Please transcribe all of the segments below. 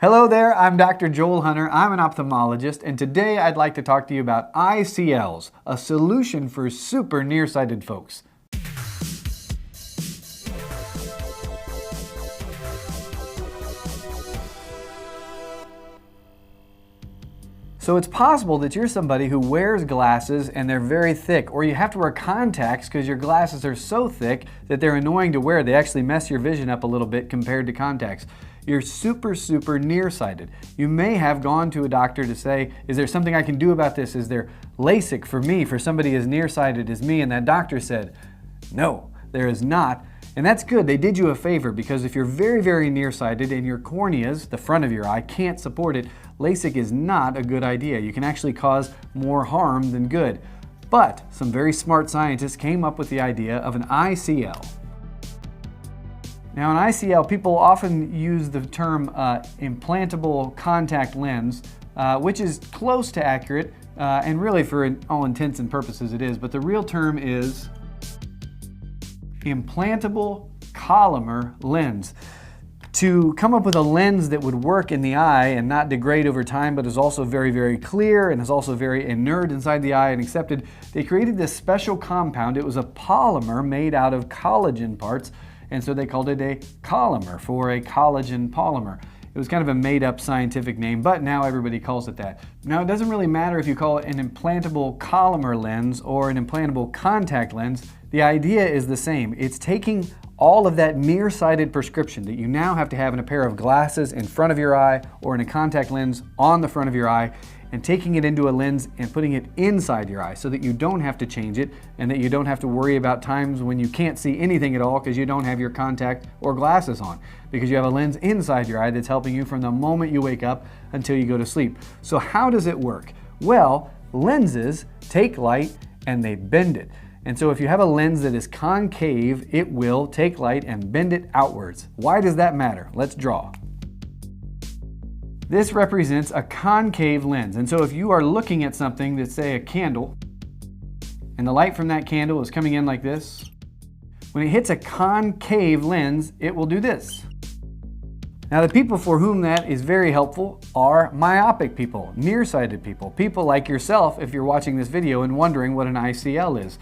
Hello there, I'm Dr. Joel Hunter. I'm an ophthalmologist, and today I'd like to talk to you about ICLs, a solution for super nearsighted folks. So it's possible that you're somebody who wears glasses and they're very thick, or you have to wear contacts because your glasses are so thick that they're annoying to wear. They actually mess your vision up a little bit compared to contacts. You're super nearsighted. You may have gone to a doctor to say, is there something I can do about this? Is there LASIK for me, for somebody as nearsighted as me? And that doctor said, no, there is not. And that's good. They did you a favor, because if you're very nearsighted and your corneas, the front of your eye, can't support it, LASIK is not a good idea. You can actually cause more harm than good. But some very smart scientists came up with the idea of an ICL. Now, an ICL, people often use the term implantable contact lens, which is close to accurate, and really for all intents and purposes it is, but the real term is implantable Collamer lens. To come up with a lens that would work in the eye and not degrade over time, but is also very clear and is also very inert inside the eye and accepted, they created this special compound. It was a polymer made out of collagen parts, and so they called it a Collamer, for a collagen polymer. It was kind of a made-up scientific name, but now everybody calls it that. Now, it doesn't really matter if you call it an implantable Collamer lens or an implantable contact lens. The idea is the same. It's taking all of that nearsighted prescription that you now have to have in a pair of glasses in front of your eye or in a contact lens on the front of your eye, and taking it into a lens and putting it inside your eye so that you don't have to change it and that you don't have to worry about times when you can't see anything at all because you don't have your contact or glasses on, because you have a lens inside your eye that's helping you from the moment you wake up until you go to sleep. So how does it work? Well, lenses take light and they bend it. And so if you have a lens that is concave, it will take light and bend it outwards. Why does that matter? Let's draw. This represents a concave lens. And so if you are looking at something that's, say, a candle, and the light from that candle is coming in like this, when it hits a concave lens, it will do this. Now, the people for whom that is very helpful are myopic people, nearsighted people, people like yourself if you're watching this video and wondering what an ICL is.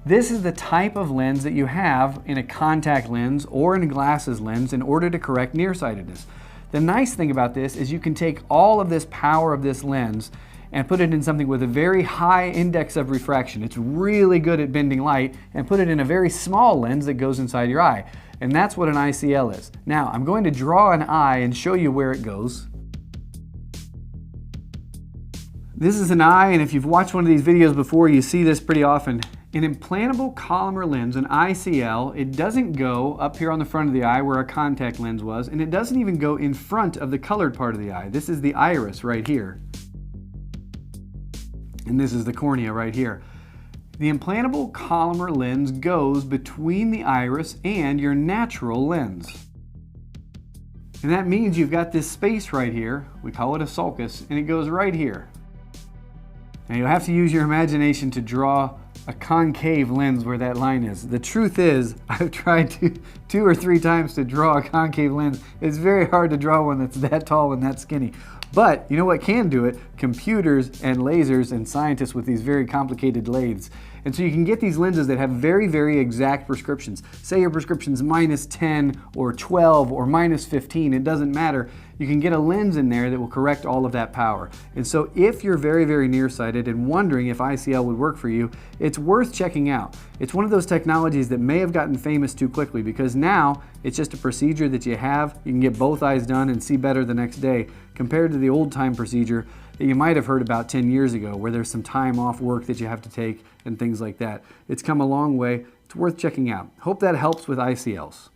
This is the type of lens that you have in a contact lens or in a glasses lens in order to correct nearsightedness. The nice thing about this is you can take all of this power of this lens and put it in something with a very high index of refraction. It's really good at bending light, and put it in a very small lens that goes inside your eye. And that's what an ICL is. Now, I'm going to draw an eye and show you where it goes. This is an eye, and if you've watched one of these videos before, you see this pretty often. An implantable Collamer lens, an ICL, it doesn't go up here on the front of the eye where a contact lens was, and it doesn't even go in front of the colored part of the eye. This is the iris right here. And this is the cornea right here. The implantable Collamer lens goes between the iris and your natural lens. And that means you've got this space right here, we call it a sulcus, and it goes right here. Now you'll have to use your imagination to draw a concave lens where that line is. The truth is, I've tried two or three times to draw a concave lens. It's very hard to draw one that's that tall and that skinny. But you know what can do it? Computers and lasers and scientists with these very complicated lathes. And so you can get these lenses that have very exact prescriptions. Say your prescription's -10 or 12 or -15, it doesn't matter. You can get a lens in there that will correct all of that power. And so if you're very nearsighted and wondering if ICL would work for you, it's worth checking out. It's one of those technologies that may have gotten famous too quickly, because now it's just a procedure that you have. You can get both eyes done and see better the next day, compared to the old-time procedure that you might have heard about 10 years ago, where there's some time off work that you have to take and things like that. It's come a long way. It's worth checking out. Hope that helps with ICLs.